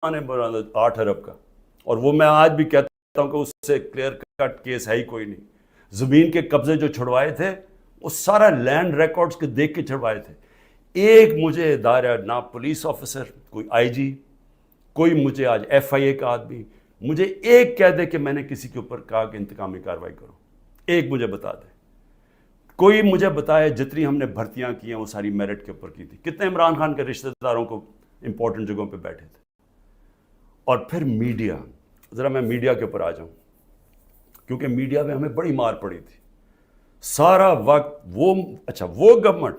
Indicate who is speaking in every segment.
Speaker 1: نے بنا 8 ارب کا، اور وہ میں آج بھی کہتا ہوں کہ اس سے کلیئر کٹ کیس ہے ہی کوئی نہیں. زمین کے قبضے جو چھڑوائے تھے وہ سارا لینڈ ریکارڈز کے دیکھ کے چھڑوائے تھے. ایک مجھے ادارہ، نہ پولیس آفیسر، کوئی آئی جی، کوئی مجھے آج ایف آئی اے کا آدمی مجھے ایک کہہ دے کہ میں نے کسی کے اوپر کہا کہ انتقامی کارروائی کرو، ایک مجھے بتا دے. کوئی مجھے بتائے جتنی ہم نے بھرتیاں کی ہیں وہ ساری میرٹ کے اوپر کی تھی. کتنے عمران خان کے رشتہ داروں کو امپورٹنٹ جگہوں پہ بیٹھے تھے. اور پھر میڈیا، ذرا میں میڈیا کے اوپر آ جاؤں، کیونکہ میڈیا میں ہمیں بڑی مار پڑی تھی سارا وقت. وہ گورنمنٹ،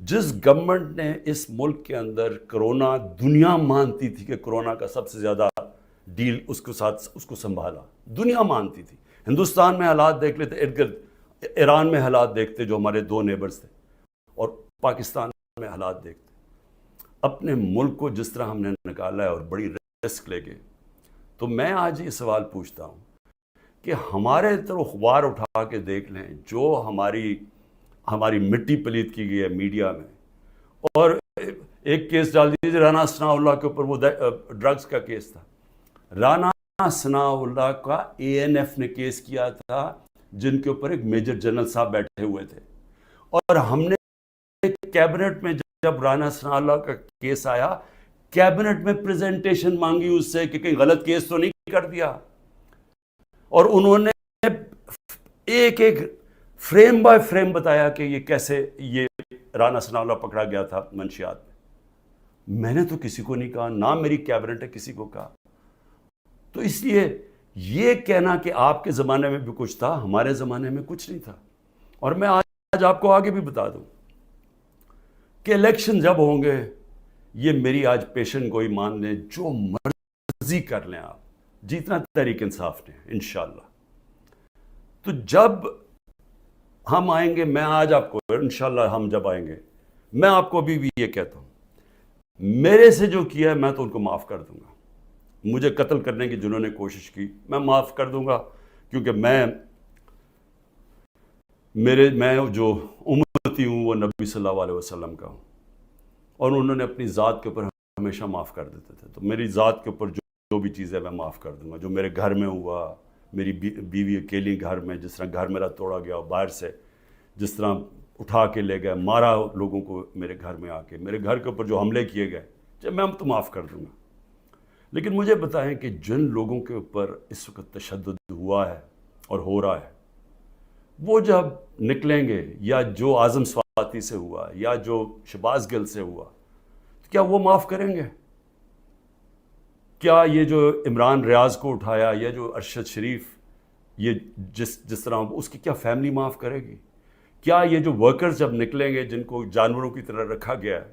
Speaker 1: جس گورنمنٹ نے اس ملک کے اندر کرونا، دنیا مانتی تھی کہ کرونا کا سب سے زیادہ ڈیل اس کو سنبھالا، دنیا مانتی تھی. ہندوستان میں حالات دیکھ لیتے، ارد گرد ایران میں حالات دیکھتے جو ہمارے 2 نیبرز تھے، اور پاکستان میں حالات دیکھتے. اپنے ملک کو جس طرح ہم نے نکالا ہے اور بڑی رسک لے کے، تو میں آج یہ سوال پوچھتا ہوں کہ ہمارے طرف اخبار اٹھا کے دیکھ لیں جو ہماری مٹی پلیت کی گئی ہے میڈیا میں. اور ایک کیس ڈال دیجیے رانا ثناء اللہ کے اوپر، وہ ڈرگز کا کیس تھا. رانا ثناء اللہ کا اے این ایف نے کیس کیا تھا، جن کے اوپر ایک میجر جنرل صاحب بیٹھے ہوئے تھے. اور ہم نے کیبنٹ میں جب رانا ثناء اللہ کا کیس آیا، کیبنٹ میں پریزنٹیشن مانگی اس سے کہ کہیں غلط کیس تو نہیں کر دیا. اور انہوں نے ایک فریم بائی فریم بتایا کہ یہ کیسے یہ رانا ثناء اللہ پکڑا گیا تھا منشیات میں. میں نے تو کسی کو نہیں کہا، نہ میری کیبنٹ نے کسی کو کہا. تو اس لیے یہ کہنا کہ آپ کے زمانے میں بھی کچھ تھا، ہمارے زمانے میں کچھ نہیں تھا. اور میں آج آپ کو آگے بھی بتا دوں کہ الیکشن جب ہوں گے، یہ میری آج پیشن گوئی مان لیں، جو مرضی کر لیں آپ، جتنا تحریک انصاف نے انشاءاللہ. تو جب ہم آئیں گے، میں آج آپ کو انشاءاللہ ہم جب آئیں گے، میں آپ کو ابھی بھی یہ کہتا ہوں، میرے سے جو کیا ہے میں تو ان کو معاف کر دوں گا. مجھے قتل کرنے کی جنہوں نے کوشش کی میں معاف کر دوں گا، کیونکہ میں جو امتی ہوں وہ نبی صلی اللہ علیہ وسلم کا ہوں، اور انہوں نے اپنی ذات کے اوپر ہمیشہ معاف کر دیتے تھے. تو میری ذات کے اوپر جو بھی چیز ہے میں معاف کر دوں گا. جو میرے گھر میں ہوا، میری بیوی اکیلی گھر میں، جس طرح گھر میرا توڑا گیا باہر سے، جس طرح اٹھا کے لے گئے، مارا لوگوں کو میرے گھر میں آ کے، میرے گھر کے اوپر جو حملے کیے گئے، جب میں تو معاف کر دوں گا. لیکن مجھے بتائیں کہ جن لوگوں کے اوپر اس وقت تشدد ہوا ہے اور ہو رہا ہے، وہ جب نکلیں گے، یا جو اعظم سواتی سے ہوا، یا جو شہباز گل سے ہوا، تو کیا وہ معاف کریں گے؟ کیا یہ جو عمران ریاض کو اٹھایا، یا جو ارشد شریف، یہ جس طرح اس کی کیا فیملی معاف کرے گی؟ کیا یہ جو ورکرز جب نکلیں گے جن کو جانوروں کی طرح رکھا گیا ہے،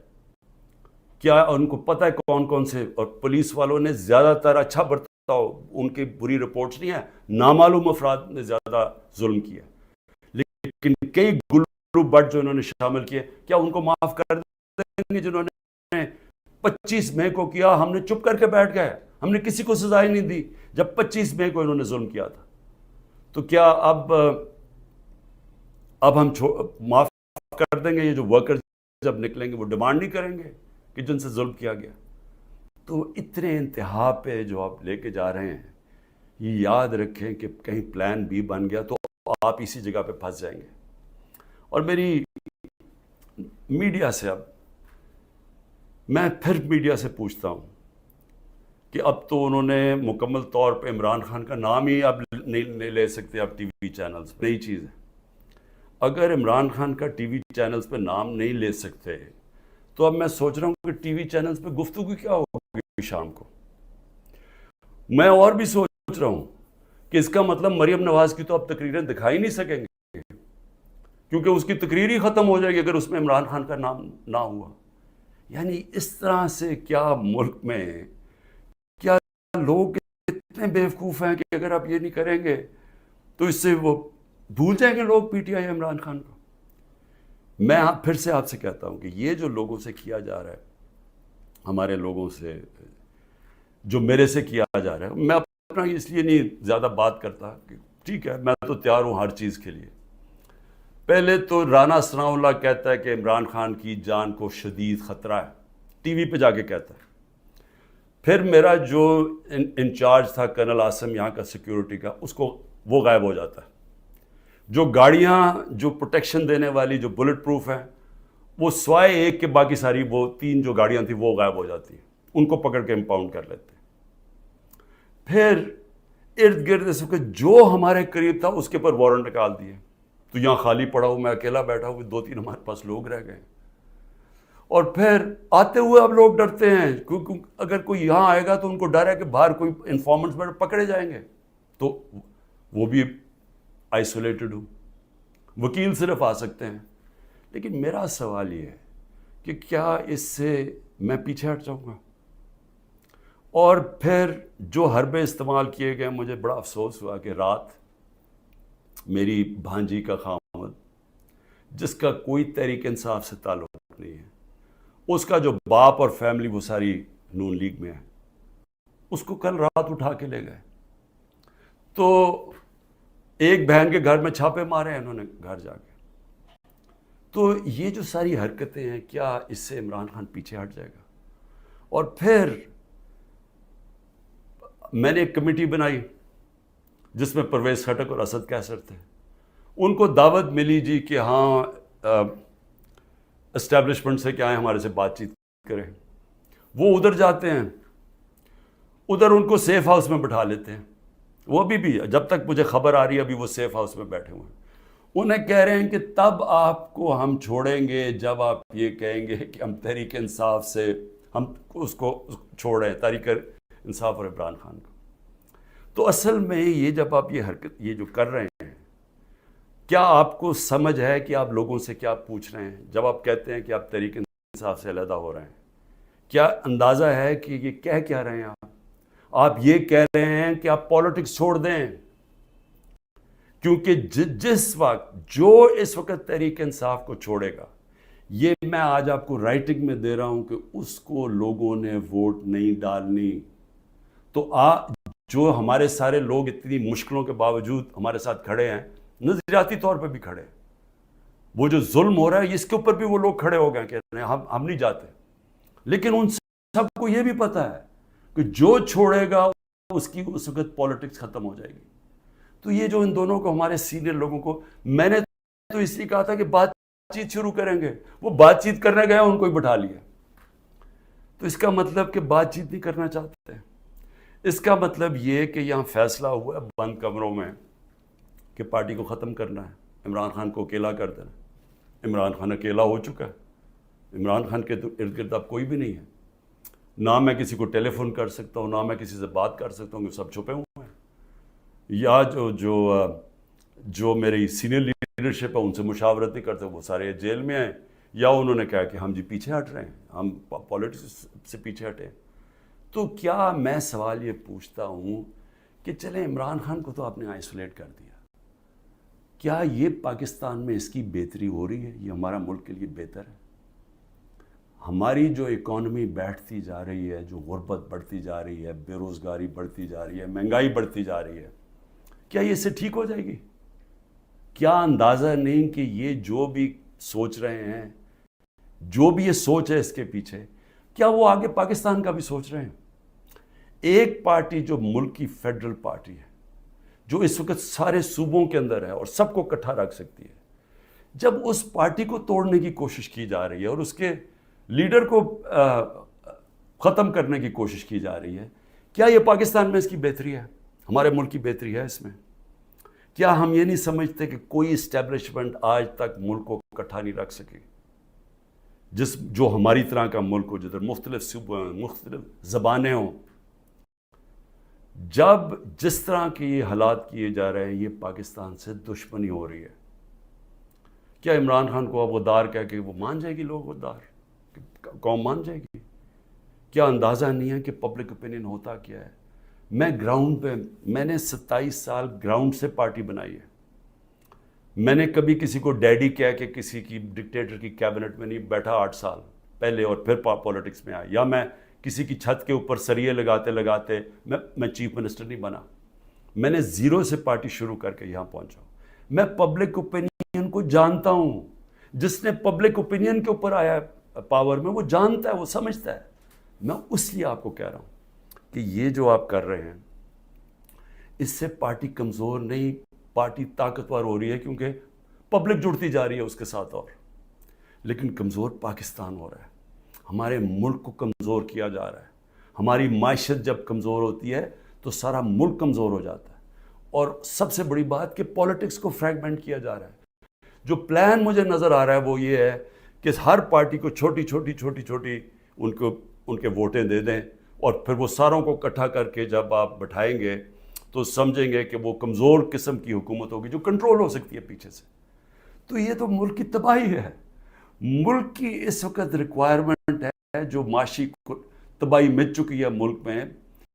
Speaker 1: کیا ان کو پتہ ہے کون کون سے؟ اور پولیس والوں نے زیادہ تر اچھا برتاؤ، ان کی بری رپورٹس نہیں ہیں، نامعلوم افراد نے زیادہ ظلم کیا، لیکن کئی گلو بٹ جو انہوں نے شامل کیے، کیا ان کو معاف کر دیں گے؟ جنہوں نے 25 مئی کو کیا، ہم نے چپ کر کے بیٹھ گئے، ہم نے کسی کو سزا ہی نہیں دی جب 25 مئی کو انہوں نے ظلم کیا تھا. تو کیا اب ہم معاف کر دیں گے؟ یہ جو ورکر جب نکلیں گے وہ ڈیمانڈ نہیں کریں گے کہ جن سے ظلم کیا گیا؟ تو اتنے انتہا پہ جو آپ لے کے جا رہے ہیں، یہ یاد رکھیں کہ کہیں پلان بی بن گیا تو آپ اسی جگہ پہ پھنس جائیں گے. اور میری میڈیا سے، اب میں پھر میڈیا سے پوچھتا ہوں کہ اب تو انہوں نے مکمل طور پہ عمران خان کا نام ہی اب نہیں لے سکتے اب ٹی وی چینلز، نئی چیز ہے. اگر عمران خان کا ٹی وی چینلز پہ نام نہیں لے سکتے، تو اب میں سوچ رہا ہوں کہ ٹی وی چینلز پہ گفتگو کیا ہوگی شام کو. میں اور بھی سوچ رہا ہوں کہ اس کا مطلب مریم نواز کی تو اب تقریریں دکھائی نہیں سکیں گے، کیونکہ اس کی تقریر ہی ختم ہو جائے گی اگر اس میں عمران خان کا نام نہ ہوا. یعنی اس طرح سے کیا ملک میں کیا لوگ اتنے بیوقوف ہیں کہ اگر آپ یہ نہیں کریں گے تو اس سے وہ بھول جائیں گے لوگ P T I Imran Khan کو. میں پھر سے آپ سے کہتا ہوں کہ یہ جو لوگوں سے کیا جا رہا ہے، ہمارے لوگوں سے جو میرے سے کیا جا رہا ہے، میں اپنا اس لیے نہیں زیادہ بات کرتا کہ ٹھیک ہے میں تو تیار ہوں ہر چیز کے لیے. پہلے تو رانا ثناء اللہ کہتا ہے کہ عمران خان کی جان کو شدید خطرہ ہے، ٹی وی پہ جا کے کہتا ہے. پھر میرا جو انچارج تھا کرنل عاصم یہاں کا سیکیورٹی کا، اس کو وہ غائب ہو جاتا ہے. جو گاڑیاں جو پروٹیکشن دینے والی جو بلٹ پروف ہیں، وہ سوائے ایک کے باقی ساری وہ 3 جو گاڑیاں تھیں وہ غائب ہو جاتی ہیں. ان کو پکڑ کے امپاؤنڈ کر لیتے. پھر ارد گرد اس وقت جو ہمارے قریب تھا اس کے پر وارنٹ نکال دیے. تو یہاں خالی پڑا ہوں، میں اکیلا بیٹھا ہوں، 2-3 ہمارے پاس لوگ رہ گئے. اور پھر آتے ہوئے اب لوگ ڈرتے ہیں کیونکہ اگر کوئی یہاں آئے گا تو ان کو ڈر ہے کہ باہر کوئی انفارمنٹس پکڑے جائیں گے. تو وہ بھی آئسولیٹڈ ہوں، وکیل صرف آ سکتے ہیں. لیکن میرا سوال یہ ہے کہ کیا اس سے میں پیچھے ہٹ جاؤں گا؟ اور پھر جو حربے استعمال کیے گئے، مجھے بڑا افسوس ہوا کہ رات میری بھانجی کا خامد، جس کا کوئی تحریک انصاف سے تعلق نہیں ہے، اس کا جو باپ اور فیملی وہ ساری نون لیگ میں ہے، اس کو کل رات اٹھا کے لے گئے. تو ایک بہن کے گھر میں چھاپے مارے ہیں انہوں نے گھر جا کے. تو یہ جو ساری حرکتیں ہیں، کیا اس سے عمران خان پیچھے ہٹ جائے گا؟ اور پھر میں نے ایک کمیٹی بنائی جس میں پرویز خٹک اور اسد کیسر تھے. ان کو دعوت ملی جی کہ ہاں اسٹیبلشمنٹ سے کیا ہے، ہمارے سے بات چیت کریں. وہ ادھر جاتے ہیں، ادھر ان کو سیف ہاؤس میں بٹھا لیتے ہیں. وہ بھی جب تک مجھے خبر آ رہی ہے ابھی وہ سیف ہاؤس میں بیٹھے ہوئے ہیں. انہیں کہہ رہے ہیں کہ تب آپ کو ہم چھوڑیں گے جب آپ یہ کہیں گے کہ ہم تحریک انصاف سے ہم اس کو چھوڑیں، تحریک انصاف اور عمران خان کو. تو اصل میں یہ جب آپ یہ حرکت یہ جو کر رہے ہیں، کیا آپ کو سمجھ ہے کہ آپ لوگوں سے کیا پوچھ رہے ہیں جب آپ کہتے ہیں کہ آپ تحریک انصاف سے علیحدہ ہو رہے ہیں؟ کیا اندازہ ہے کہ یہ کہہ کیا رہے ہیں آپ یہ کہہ رہے ہیں کہ آپ پالیٹکس چھوڑ دیں. کیونکہ جس وقت جو اس وقت تحریک انصاف کو چھوڑے گا، یہ میں آج آپ کو رائٹنگ میں دے رہا ہوں کہ اس کو لوگوں نے ووٹ نہیں ڈالنی. تو جو ہمارے سارے لوگ اتنی مشکلوں کے باوجود ہمارے ساتھ کھڑے ہیں، نظریاتی طور پہ بھی کھڑے ہیں، وہ جو ظلم ہو رہا ہے اس کے اوپر بھی وہ لوگ کھڑے ہو گئے کہ ہم نہیں جاتے. لیکن ان سب کو یہ بھی پتا ہے کہ جو چھوڑے گا اس کی اس وقت پالیٹکس ختم ہو جائے گی. تو یہ جو ان دونوں کو، ہمارے سینئر لوگوں کو، میں نے تو اس لیے کہا تھا کہ بات چیت شروع کریں گے، وہ بات چیت کرنے گئے ان کو ہی بٹھا لیا. تو اس کا مطلب کہ بات چیت نہیں کرنا چاہتے ہیں. اس کا مطلب یہ کہ یہاں فیصلہ ہوا ہے بند کمروں میں کہ پارٹی کو ختم کرنا ہے، عمران خان کو اکیلا کر دینا. عمران خان اکیلا ہو چکا ہے. عمران خان کے تو ارد گرد اب کوئی بھی نہیں ہے. نہ میں کسی کو ٹیلی فون کر سکتا ہوں، نہ میں کسی سے بات کر سکتا ہوں، کہ سب چھپے ہوئے ہیں. یا جو میری سینئر لیڈرشپ ہے ان سے مشاورت نہیں کرتے، وہ سارے جیل میں ہیں، یا انہوں نے کہا کہ ہم جی پیچھے ہٹ رہے ہیں، ہم پالیٹکس سے پیچھے ہٹیں. تو کیا میں سوال یہ پوچھتا ہوں کہ چلیں عمران خان کو تو آپ نے آئسولیٹ کر دیا، کیا یہ پاکستان میں اس کی بہتری ہو رہی ہے؟ یہ ہمارا ملک کے لیے بہتر ہے؟ ہماری جو اکانومی بیٹھتی جا رہی ہے، جو غربت بڑھتی جا رہی ہے، بے روزگاری بڑھتی جا رہی ہے، مہنگائی بڑھتی جا رہی ہے، کیا یہ اس سے ٹھیک ہو جائے گی؟ کیا اندازہ نہیں کہ یہ جو بھی سوچ رہے ہیں، جو بھی یہ سوچ ہے اس کے پیچھے، کیا وہ آگے پاکستان کا بھی سوچ رہے ہیں؟ ایک پارٹی جو ملک کی فیڈرل پارٹی ہے، جو اس وقت سارے صوبوں کے اندر ہے اور سب کو اکٹھا رکھ سکتی ہے، جب اس پارٹی کو توڑنے کی کوشش کی جا رہی ہے اور اس کے لیڈر کو ختم کرنے کی کوشش کی جا رہی ہے، کیا یہ پاکستان میں اس کی بہتری ہے؟ ہمارے ملک کی بہتری ہے اس میں؟ کیا ہم یہ نہیں سمجھتے کہ کوئی اسٹیبلشمنٹ آج تک ملک کو اکٹھا نہیں رکھ سکی، جو ہماری طرح کا ملک ہو، جدھر مختلف صوبے ہوں، مختلف زبانیں ہوں؟ جب جس طرح کے یہ حالات کیے جا رہے ہیں، یہ پاکستان سے دشمنی ہو رہی ہے. کیا عمران خان کو اب غدار کہہ کے وہ مان جائے گی؟ لوگ غدار قوم مان جائے گی؟ کیا اندازہ نہیں ہے کہ پبلک اوپینین ہوتا کیا ہے؟ میں گراؤنڈ پہ، میں نے 27 سال گراؤنڈ سے پارٹی بنائی ہے. میں نے کبھی کسی کو ڈیڈی کہہ کے کسی کی ڈکٹیٹر کی کیبنٹ میں نہیں بیٹھا 8 سال پہلے اور پھر پالیٹکس میں آیا، یا میں کسی کی چھت کے اوپر سریے لگاتے لگاتے میں چیف منسٹر نہیں بنا. میں نے زیرو سے پارٹی شروع کر کے یہاں پہنچا. میں پبلک اوپینین کو جانتا ہوں. جس نے پبلک اوپینین کے اوپر آیا پاور میں، وہ جانتا ہے، وہ سمجھتا ہے. میں اس لیے آپ کو کہہ رہا ہوں کہ یہ جو آپ کر رہے ہیں اس سے پارٹی کمزور نہیں، پارٹی طاقتور ہو رہی ہے، کیونکہ پبلک جڑتی جا رہی ہے اس کے ساتھ، اور لیکن کمزور پاکستان ہو رہا ہے، ہمارے ملک کو کمزور کیا جا رہا ہے. ہماری معیشت جب کمزور ہوتی ہے تو سارا ملک کمزور ہو جاتا ہے. اور سب سے بڑی بات کہ پولیٹکس کو فریگمنٹ کیا جا رہا ہے. جو پلان مجھے نظر آ رہا ہے وہ یہ ہے کہ ہر پارٹی کو چھوٹی چھوٹی ان کے ووٹیں دے دیں، اور پھر وہ ساروں کو اکٹھا کر کے جب آپ بٹھائیں گے تو سمجھیں گے کہ وہ کمزور قسم کی حکومت ہوگی جو کنٹرول ہو سکتی ہے پیچھے سے. تو یہ تو ملک کی تباہی ہے. ملک کی اس وقت ریکوائرمنٹ ہے جو معاشی تباہی مچ چکی ہے ملک میں.